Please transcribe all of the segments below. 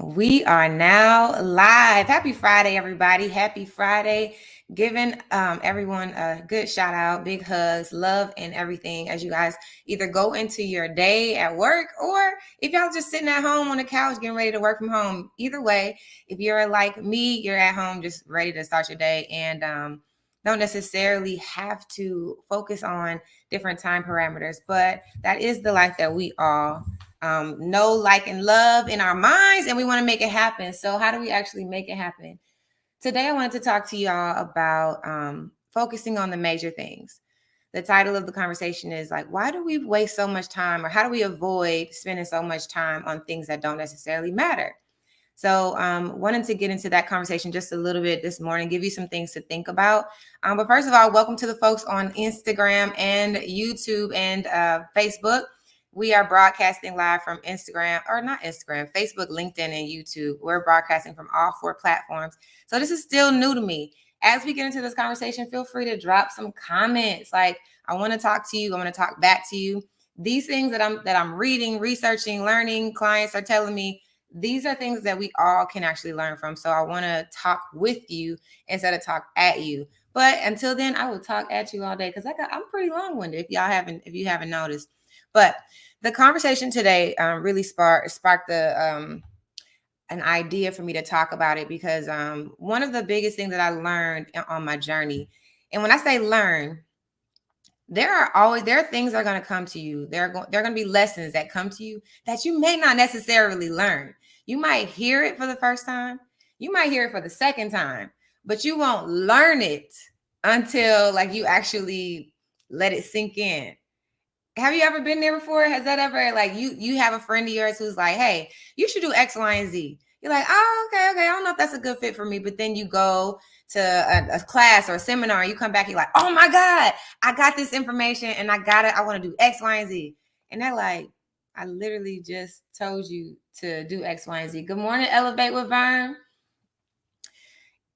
We are now live. Happy Friday, everybody. Happy Friday. Giving everyone a good shout out, big hugs, love, and everything as you guys either go into your day at work or if y'all just sitting at home on the couch getting ready to work from home. Either way, if you're like me, you're at home just ready to start your day and don't necessarily have to focus on different time parameters, but that is the life that we all know, like, and love in our minds, and we want to make it happen. So how do we actually make it happen? Today, I wanted to talk to y'all about focusing on the major things. The title of the conversation is like, why do we waste so much time, or how do we avoid spending so much time on things that don't necessarily matter? So wanted to get into that conversation just a little bit this morning, give you some things to think about. But first of all, welcome to the folks on Instagram and YouTube and Facebook. We are broadcasting live from Instagram, or not Instagram, Facebook, LinkedIn, and YouTube. We're broadcasting from all 4 platforms. So this is still new to me. As we get into this conversation, feel free to drop some comments. Like, I want to talk to you. I want to talk back to you. These things that I'm reading, researching, learning, clients are telling me, these are things that we all can actually learn from. So I want to talk with you instead of talk at you. But until then, I will talk at you all day because I'm pretty long-winded if you haven't noticed. But the conversation today really sparked an idea for me to talk about it because one of the biggest things that I learned on my journey, and when I say learn, there are things that are going to come to you. There are going to be lessons that come to you that you may not necessarily learn. You might hear it for the first time. You might hear it for the second time, but you won't learn it until like you actually let it sink in. Have you ever been there before? Has that ever, like, you have a friend of yours who's like, hey, you should do X, Y, and Z. You're like, oh, okay. I don't know if that's a good fit for me. But then you go to a class or a seminar and you come back, you're like, oh my God, I got this information and I want to do X, Y, and Z. And they're like, I literally just told you to do X, Y, and Z. Good morning, Elevate with Vern.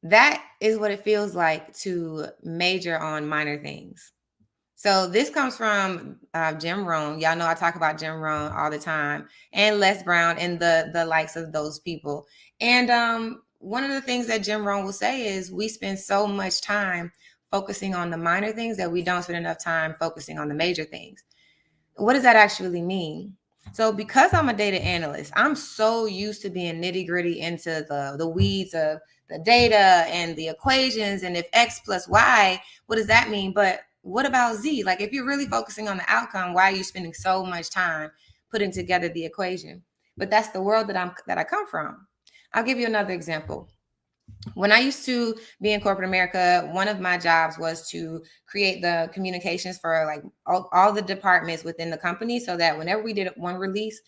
That is what it feels like to major on minor things. So this comes from Jim Rohn. Y'all know I talk about Jim Rohn all the time, and Les Brown and the likes of those people. And one of the things that Jim Rohn will say is we spend so much time focusing on the minor things that we don't spend enough time focusing on the major things. What does that actually mean? So because I'm a data analyst, I'm so used to being nitty gritty into the weeds of the data and the equations. And if X plus Y, what does that mean? But what about Z? Like, if you're really focusing on the outcome, why are you spending so much time putting together the equation? But that's the world that I come from. I'll give you another example. When I used to be in corporate America, one of my jobs was to create the communications for like all the departments within the company, so that whenever we did one release,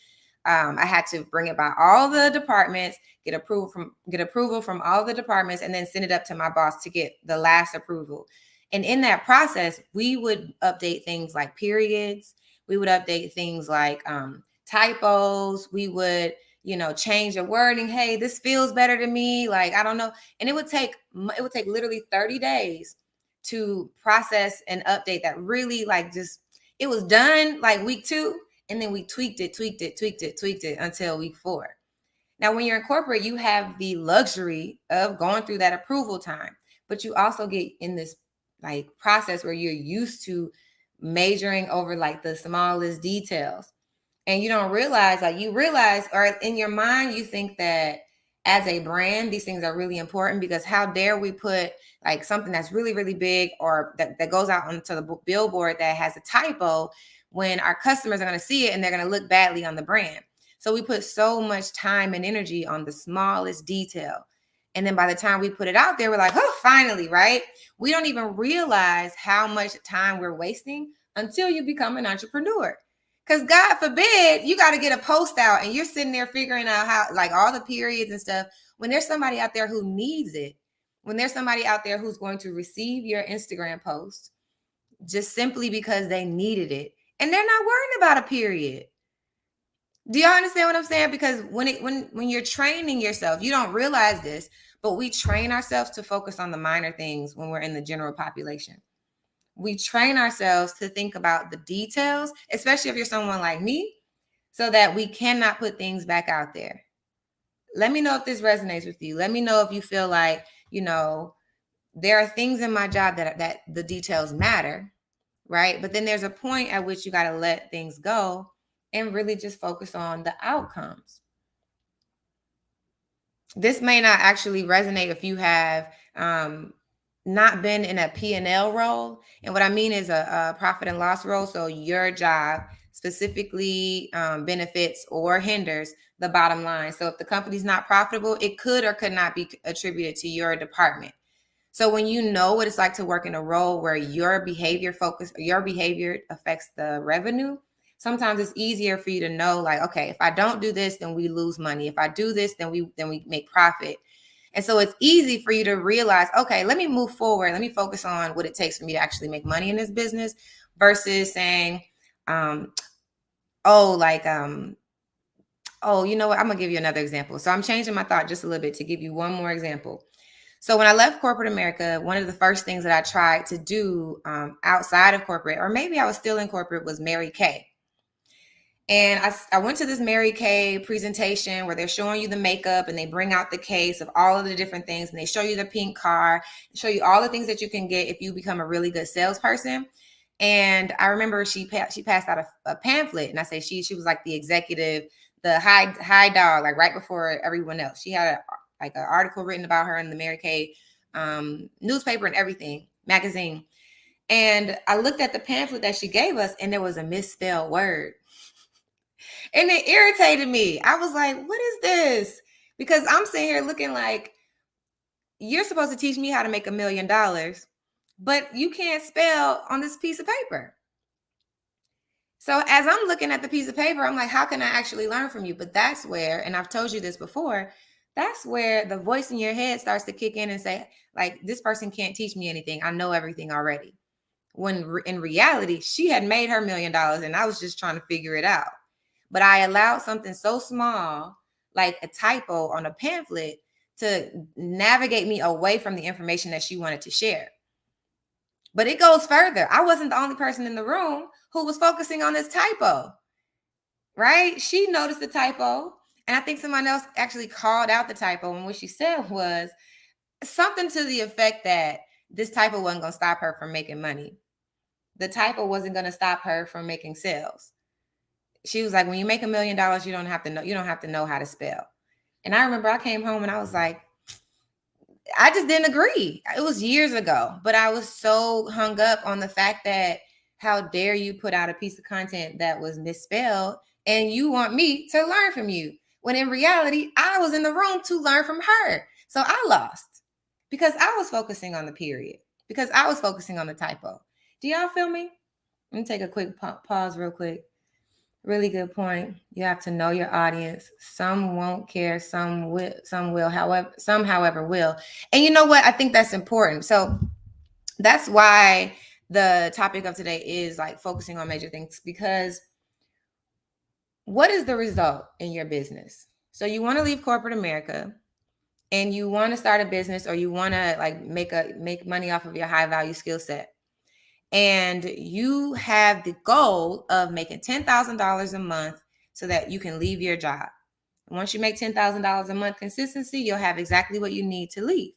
I had to bring it by all the departments, get approval from all the departments, and then send it up to my boss to get the last approval. And in that process, we would update things like periods. We would update things like typos. We would change the wording. Hey, this feels better to me. Like, I don't know. And it would take literally 30 days to process and update that. Really, like, just, it was done like week 2. And then we tweaked it until week 4. Now, when you're in corporate, you have the luxury of going through that approval time, but you also get in this like process where you're used to majoring over like the smallest details. And you don't realize, or in your mind, you think that as a brand, these things are really important, because how dare we put like something that's really, really big, or that goes out onto the billboard that has a typo, when our customers are going to see it and they're going to look badly on the brand. So we put so much time and energy on the smallest detail. And then by the time we put it out there, we're like, oh, finally, right? We don't even realize how much time we're wasting until you become an entrepreneur. Because God forbid you got to get a post out and you're sitting there figuring out how, like, all the periods and stuff, when there's somebody out there who needs it, when there's somebody out there who's going to receive your Instagram post just simply because they needed it. And they're not worrying about a period. Do y'all understand what I'm saying? Because when you're training yourself, you don't realize this, but we train ourselves to focus on the minor things when we're in the general population. We train ourselves to think about the details, especially if you're someone like me, so that we cannot put things back out there. Let me know if this resonates with you. Let me know if you feel like, there are things in my job that the details matter, right? But then there's a point at which you got to let things go and really just focus on the outcomes. This may not actually resonate if you have not been in a P&L role. And what I mean is a profit and loss role. So your job specifically benefits or hinders the bottom line. So if the company's not profitable, it could or could not be attributed to your department. So when you know what it's like to work in a role where your behavior affects the revenue, sometimes it's easier for you to know, like, okay, if I don't do this, then we lose money. If I do this, then we make profit. And so it's easy for you to realize, okay, let me move forward. Let me focus on what it takes for me to actually make money in this business versus saying, oh, you know what? I'm going to give you another example. So I'm changing my thought just a little bit to give you one more example. So when I left corporate America, one of the first things that I tried to do outside of corporate, or maybe I was still in corporate, was Mary Kay. And I went to this Mary Kay presentation where they're showing you the makeup and they bring out the case of all of the different things and they show you the pink car, show you all the things that you can get if you become a really good salesperson. And I remember she passed out a pamphlet, and I say she was like the executive, the high dog, like right before everyone else. She had an article written about her in the Mary Kay newspaper and everything, magazine. And I looked at the pamphlet that she gave us, and there was a misspelled word. And it irritated me. I was like, what is this? Because I'm sitting here looking like, you're supposed to teach me how to make $1 million, but you can't spell on this piece of paper. So as I'm looking at the piece of paper, I'm like, how can I actually learn from you? But that's where, and I've told you this before, that's where the voice in your head starts to kick in and say, like, this person can't teach me anything. I know everything already. When in reality, she had made her $1 million and I was just trying to figure it out. But I allowed something so small, like a typo on a pamphlet, to navigate me away from the information that she wanted to share. But it goes further. I wasn't the only person in the room who was focusing on this typo, right? She noticed the typo, and I think someone else actually called out the typo. And what she said was something to the effect that this typo wasn't going to stop her from making money. The typo wasn't going to stop her from making sales. She was like, when you make $1 million, you don't have to know how to spell. And I remember I came home and I was like, I just didn't agree. It was years ago, but I was so hung up on the fact that how dare you put out a piece of content that was misspelled and you want me to learn from you. When in reality, I was in the room to learn from her. So I lost because I was focusing on the period, because I was focusing on the typo. Do y'all feel me? Let me take a quick pause real quick. Really good point. You have to know your audience. Some won't care, some will, however will. And you know what? I think that's important. So that's why the topic of today is like focusing on major things, because what is the result in your business? So you want to leave corporate America and you want to start a business, or you want to like make money off of your high value skill set. And you have the goal of making $10,000 a month so that you can leave your job. And once you make $10,000 a month consistency, you'll have exactly what you need to leave.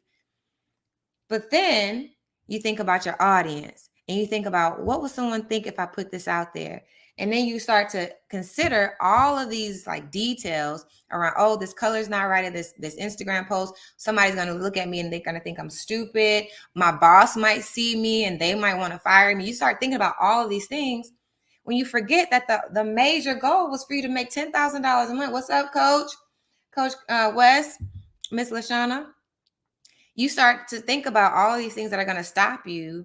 But then you think about your audience and you think about, what will someone think if I put this out there? And then you start to consider all of these like details around, oh, this color's not right in this Instagram post. Somebody's going to look at me and they're going to think I'm stupid. My boss might see me and they might want to fire me. You start thinking about all of these things when you forget that the major goal was for you to make $10,000 a month. What's up, Coach Wes, Miss Lashana? You start to think about all of these things that are going to stop you,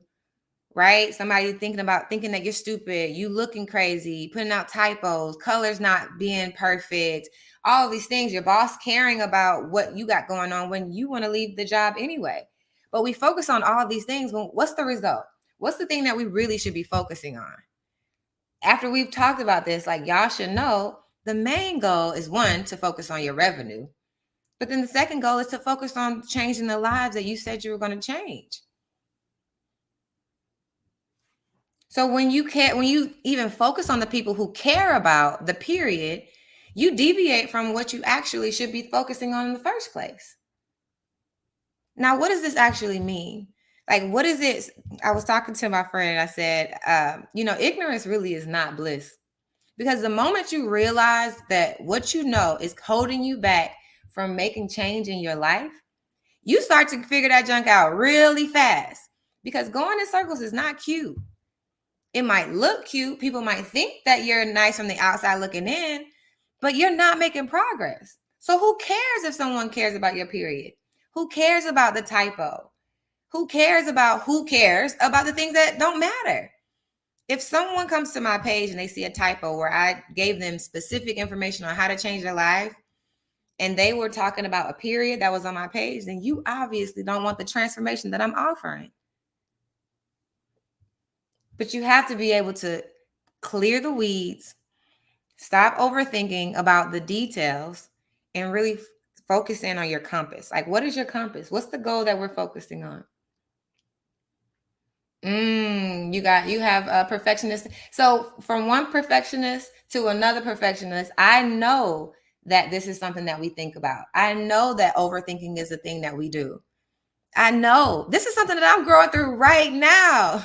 right? Somebody thinking that you're stupid, you looking crazy, putting out typos, colors not being perfect, all of these things, your boss caring about what you got going on when you want to leave the job anyway. But we focus on all of these things. Well, what's the result? What's the thing that we really should be focusing on? After we've talked about this, like, y'all should know the main goal is, one, to focus on your revenue. But then the second goal is to focus on changing the lives that you said you were going to change. So when you even focus on the people who care about the period, you deviate from what you actually should be focusing on in the first place. Now, what does this actually mean? Like, what is it? I was talking to my friend and I said, ignorance really is not bliss. Because the moment you realize that what you know is holding you back from making change in your life, you start to figure that junk out really fast. Because going in circles is not cute. It might look cute. People might think that you're nice from the outside looking in, but you're not making progress. So who cares if someone cares about your period? Who cares about the typo? Who cares about the things that don't matter? If someone comes to my page and they see a typo where I gave them specific information on how to change their life, and they were talking about a period that was on my page, then you obviously don't want the transformation that I'm offering. But you have to be able to clear the weeds, stop overthinking about the details, and really focus in on your compass. Like, what is your compass? What's the goal that we're focusing on? You have a perfectionist. So from one perfectionist to another perfectionist, I know that this is something that we think about. I know that overthinking is a thing that we do. I know this is something that I'm growing through right now.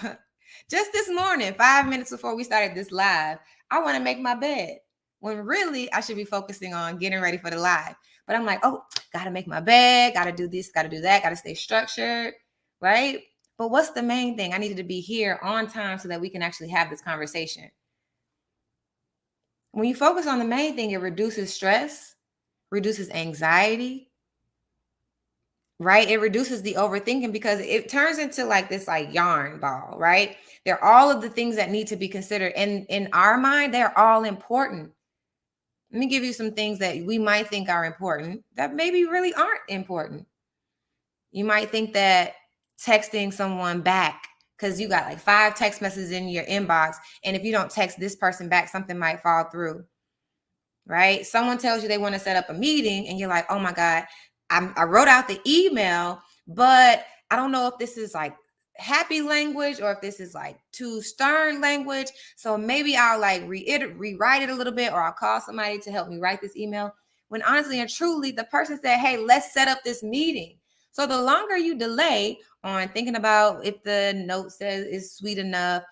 Just this morning, 5 minutes before we started this live, I want to make my bed when really I should be focusing on getting ready for the live. But I'm like, oh, got to make my bed, got to do this, got to do that, got to stay structured, right? But what's the main thing? I needed to be here on time so that we can actually have this conversation. When you focus on the main thing, it reduces stress, reduces anxiety, right? It reduces the overthinking because it turns into like this like yarn ball, right? They're all of the things that need to be considered. And in our mind, they're all important. Let me give you some things that we might think are important that maybe really aren't important. You might think that texting someone back, because you got like 5 text messages in your inbox, and if you don't text this person back, something might fall through, right? Someone tells you they want to set up a meeting, and you're like, oh my God, I wrote out the email, but I don't know if this is like happy language or if this is like too stern language. So maybe I'll like rewrite it a little bit, or I'll call somebody to help me write this email. When honestly and truly, the person said, hey, let's set up this meeting. So the longer you delay on thinking about if the note says is sweet enough,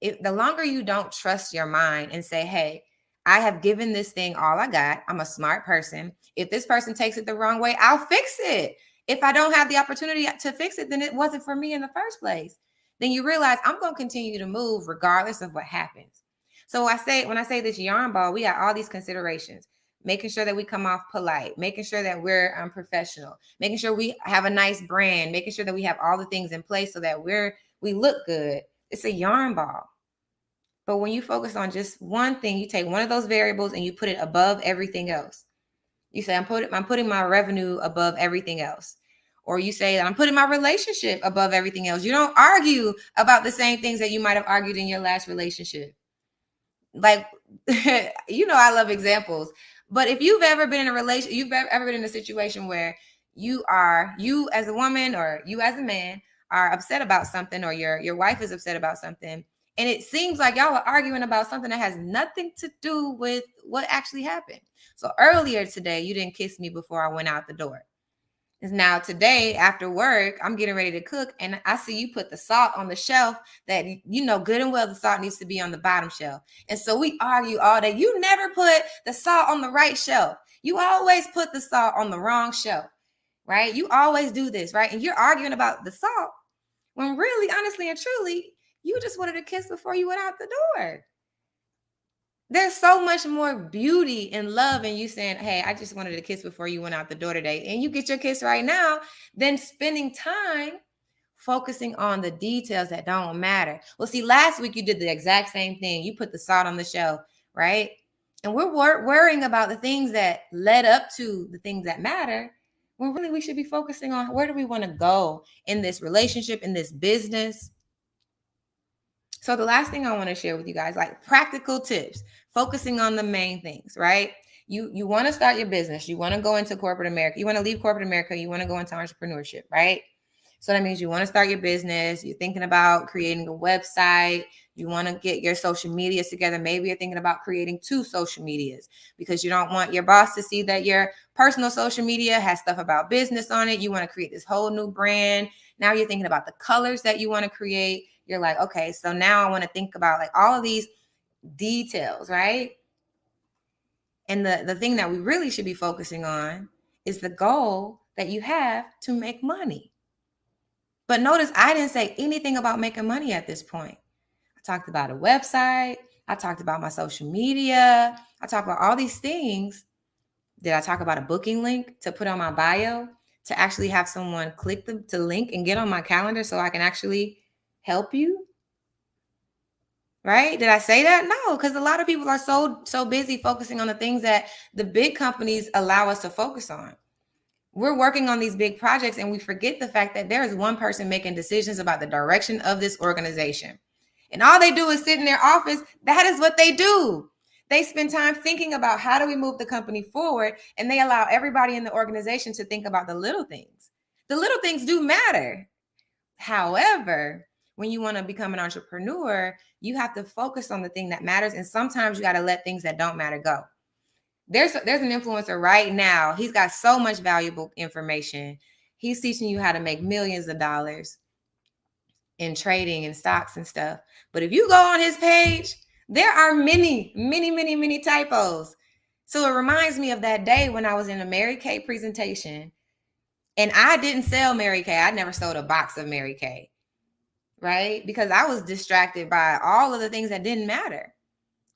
the longer you don't trust your mind and say, hey, I have given this thing all I got. I'm a smart person. If this person takes it the wrong way, I'll fix it. If I don't have the opportunity to fix it, then it wasn't for me in the first place. Then you realize I'm going to continue to move regardless of what happens. So when I say this yarn ball, we got all these considerations. Making sure that we come off polite, making sure that we're professional, making sure we have a nice brand, making sure that we have all the things in place so that we look good. It's a yarn ball. But when you focus on just one thing, you take one of those variables and you put it above everything else. You say, I'm putting my revenue above everything else. Or you say, I'm putting my relationship above everything else. You don't argue about the same things that you might have argued in your last relationship. Like, I love examples. But if you've ever been in a relationship, you've ever been in a situation where you as a woman or you as a man are upset about something, or your wife is upset about something, and it seems like y'all are arguing about something that has nothing to do with what actually happened. So earlier today, you didn't kiss me before I went out the door. Now today after work, I'm getting ready to cook, and I see you put the salt on the shelf that you know good and well the salt needs to be on the bottom shelf. And so we argue all day. You never put the salt on the right shelf. You always put the salt on the wrong shelf, right? You always do this, right? And you're arguing about the salt when really, honestly and truly, you just wanted a kiss before you went out the door. There's so much more beauty and love in you saying, hey, I just wanted a kiss before you went out the door today. And you get your kiss right now, than spending time focusing on the details that don't matter. Well, see, last week you did the exact same thing. You put the salt on the shelf, right? And we're worrying about the things that led up to the things that matter, when really we should be focusing on where do we want to go in this relationship, in this business. So the last thing I want to share with you guys, like practical tips, focusing on the main things, right? You want to start your business. You want to go into corporate America. You want to leave corporate America. You want to go into entrepreneurship, right? So that means you want to start your business. You're thinking about creating a website. You want to get your social medias together. Maybe you're thinking about creating 2 social medias because you don't want your boss to see that your personal social media has stuff about business on it. You want to create this whole new brand. Now you're thinking about the colors that you want to create. You're like, okay, so now I want to think about like all of these details, right? And the thing that we really should be focusing on is the goal that you have to make money. But notice I didn't say anything about making money at this point. I talked about a website. I talked about my social media. I talked about all these things. Did I talk about a booking link to put on my bio to actually have someone click the link and get on my calendar so I can actually help you? Right? Did I say that? No, because a lot of people are so busy focusing on the things that the big companies allow us to focus on. We're working on these big projects and we forget the fact that there is one person making decisions about the direction of this organization. And all they do is sit in their office. That is what they do. They spend time thinking about how do we move the company forward, and they allow everybody in the organization to think about the little things. The little things do matter. However, when you want to become an entrepreneur, you have to focus on the thing that matters. And sometimes you got to let things that don't matter go. There's an influencer right now. He's got so much valuable information. He's teaching you how to make millions of dollars in trading and stocks and stuff. But if you go on his page, there are many typos. So it reminds me of that day when I was in a Mary Kay presentation and I didn't sell Mary Kay. I never sold a box of Mary Kay, right? Because I was distracted by all of the things that didn't matter,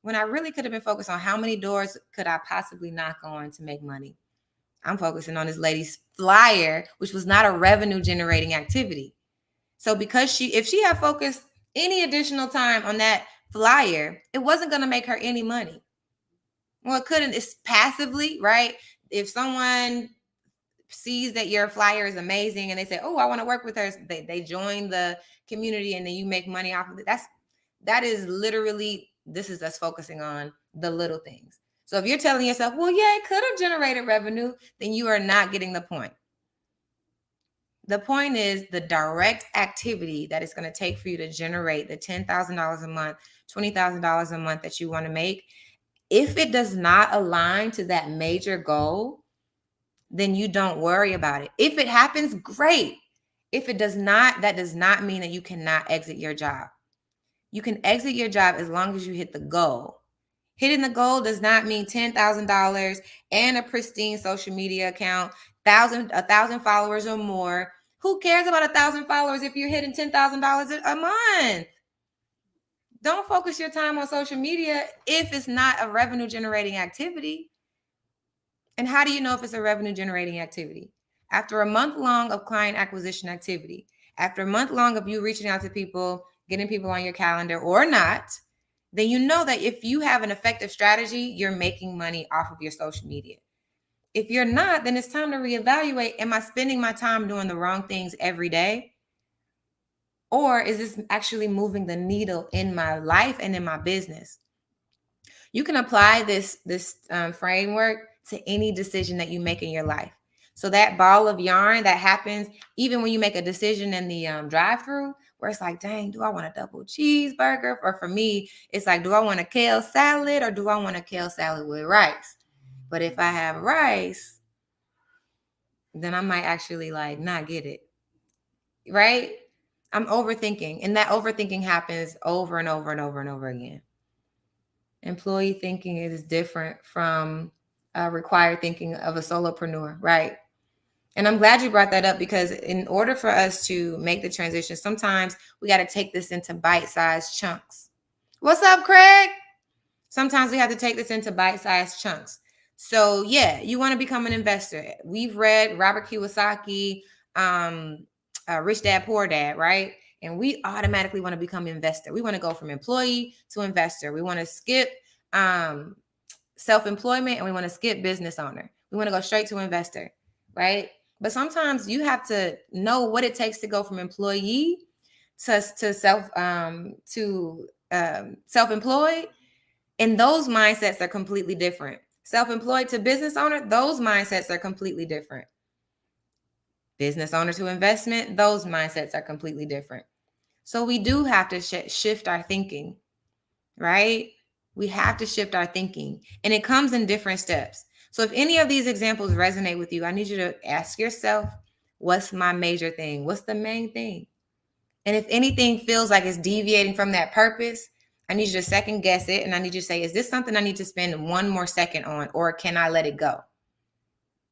when I really could have been focused on how many doors could I possibly knock on to make money. I'm focusing on this lady's flyer, which was not a revenue generating activity. So because if she had focused any additional time on that flyer, it wasn't going to make her any money. Well, it couldn't. It's passively, right? If someone sees that your flyer is amazing and they say, oh, I want to work with her, they join the community and then you make money off of it. That is literally, this is us focusing on the little things. So if you're telling yourself, well, yeah, it could have generated revenue, then you are not getting the point. The point is the direct activity that it's going to take for you to generate the $10,000 a month, $20,000 a month that you want to make. If it does not align to that major goal, then you don't worry about it. If it happens, great. If it does not, that does not mean that you cannot exit your job. You can exit your job as long as you hit the goal. Hitting the goal does not mean $10,000 and a pristine social media account, 1,000 followers or more. Who cares about 1,000 followers if you're hitting $10,000 a month? Don't focus your time on social media if it's not a revenue generating activity. And how do you know if it's a revenue generating activity? After a month long of client acquisition activity, after a month long of you reaching out to people, getting people on your calendar or not, then you know that if you have an effective strategy, you're making money off of your social media. If you're not, then it's time to reevaluate. Am I spending my time doing the wrong things every day? Or is this actually moving the needle in my life and in my business? You can apply this framework to any decision that you make in your life. So that ball of yarn that happens even when you make a decision in the drive-through, where it's like, dang, do I want a double cheeseburger? Or for me, it's like, do I want a kale salad or do I want a kale salad with rice? But if I have rice, then I might actually like not get it, right? I'm overthinking, and that overthinking happens over and over and over and over again. Employee thinking is different from required thinking of a solopreneur, right? And I'm glad you brought that up, because in order for us to make the transition, sometimes we got to take this into bite-sized chunks. What's up, Craig? Sometimes we have to take this into bite-sized chunks. So yeah, you want to become an investor. We've read Robert Kiyosaki, Rich Dad, Poor Dad, right? And we automatically want to become an investor. We want to go from employee to investor. We want to skip self-employment and we want to skip business owner. We want to go straight to investor, right? But sometimes you have to know what it takes to go from employee to self-employed. And those mindsets are completely different. Self-employed to business owner, those mindsets are completely different. Business owner to investment, those mindsets are completely different. So we do have to shift our thinking, right? We have to shift our thinking, and it comes in different steps. So if any of these examples resonate with you, I need you to ask yourself, what's my major thing? What's the main thing? And if anything feels like it's deviating from that purpose, I need you to second guess it. And I need you to say, is this something I need to spend one more second on, or can I let it go?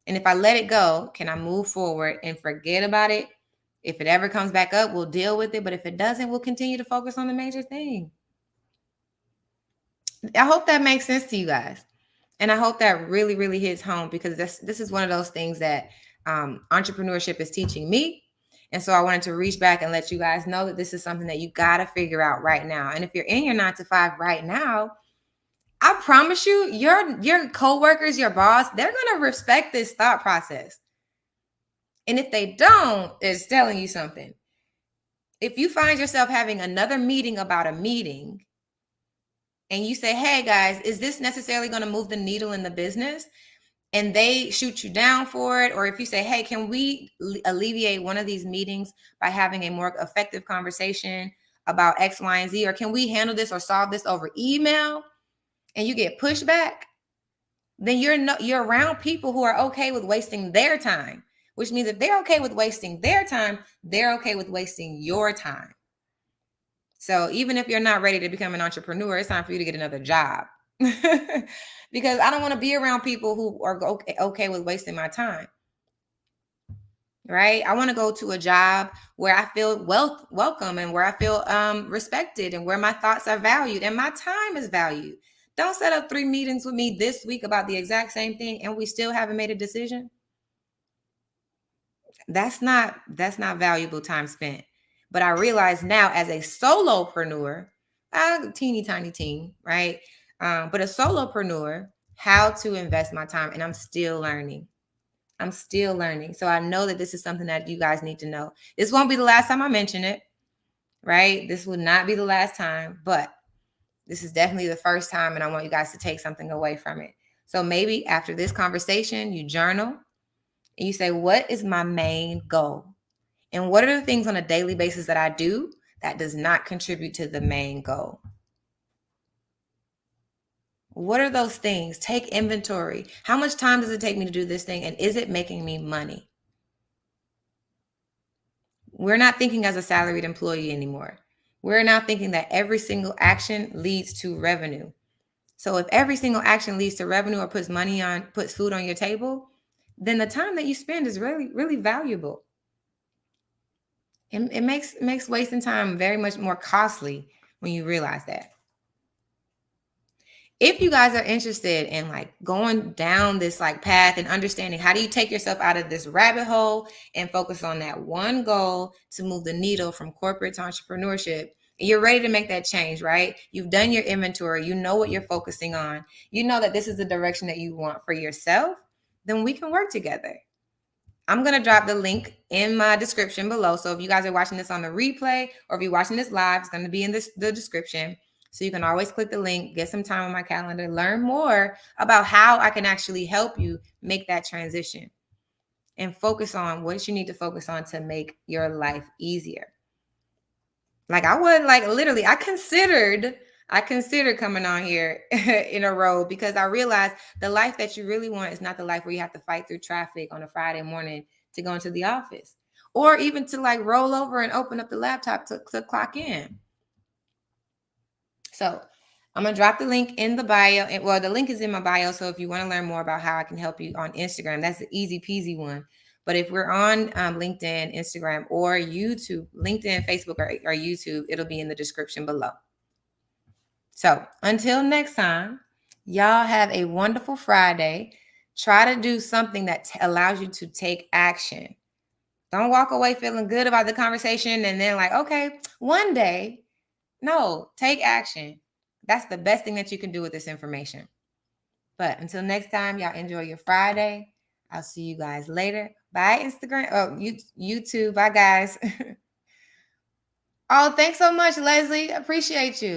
And if I let it go, can I move forward and forget about it? If it ever comes back up, we'll deal with it. But if it doesn't, we'll continue to focus on the major thing. I hope that makes sense to you guys. And I hope that really, really hits home, because this is one of those things that entrepreneurship is teaching me. And so I wanted to reach back and let you guys know that this is something that you got to figure out right now. And if you're in your 9-to-5 right now, I promise you, your coworkers, your boss, they're going to respect this thought process. And if they don't, it's telling you something. If you find yourself having another meeting about a meeting, and you say, hey guys, is this necessarily going to move the needle in the business? And they shoot you down for it. Or if you say, hey, can we alleviate one of these meetings by having a more effective conversation about X, Y, and Z? Or can we handle this or solve this over email? And you get pushback, then you're around people who are okay with wasting their time, which means if they're okay with wasting their time, they're okay with wasting your time. So even if you're not ready to become an entrepreneur, it's time for you to get another job. Because I don't want to be around people who are okay with wasting my time. Right? I want to go to a job where I feel welcome, and where I feel respected, and where my thoughts are valued and my time is valued. Don't set up 3 meetings with me this week about the exact same thing and we still haven't made a decision. That's not valuable time spent. But I realize now, as a solopreneur, a teeny tiny team, right? But a solopreneur, how to invest my time. And I'm still learning. So I know that this is something that you guys need to know. This won't be the last time I mention it, right? This will not be the last time, but this is definitely the first time, and I want you guys to take something away from it. So maybe after this conversation, you journal and you say, what is my main goal? And what are the things on a daily basis that I do that does not contribute to the main goal? What are those things? Take inventory. How much time does it take me to do this thing? And is it making me money? We're not thinking as a salaried employee anymore. We're now thinking that every single action leads to revenue. So if every single action leads to revenue or puts food on your table, then the time that you spend is really, really valuable. It makes wasting time very much more costly when you realize that. If you guys are interested in like going down this like path and understanding how do you take yourself out of this rabbit hole and focus on that one goal to move the needle from corporate to entrepreneurship, and you're ready to make that change, right? You've done your inventory. You know what you're focusing on. You know that this is the direction that you want for yourself. Then we can work together. I'm going to drop the link in my description below. So if you guys are watching this on the replay, or if you're watching this live, it's going to be in the description. So you can always click the link, get some time on my calendar, learn more about how I can actually help you make that transition and focus on what you need to focus on to make your life easier. Like I considered coming on here in a row, because I realized the life that you really want is not the life where you have to fight through traffic on a Friday morning to go into the office, or even to like roll over and open up the laptop to clock in. So I'm going to drop the link in the bio. Well, the link is in my bio. So if you want to learn more about how I can help you on Instagram, that's the easy peasy one. But if we're on LinkedIn, Instagram, or YouTube, LinkedIn, Facebook, or YouTube, it'll be in the description below. So until next time, y'all have a wonderful Friday. Try to do something that allows you to take action. Don't walk away feeling good about the conversation and then like, okay, one day. No, take action. That's the best thing that you can do with this information. But until next time, y'all enjoy your Friday. I'll see you guys later. Bye, Instagram. Oh, YouTube. Bye, guys. Oh, thanks so much, Leslie. Appreciate you.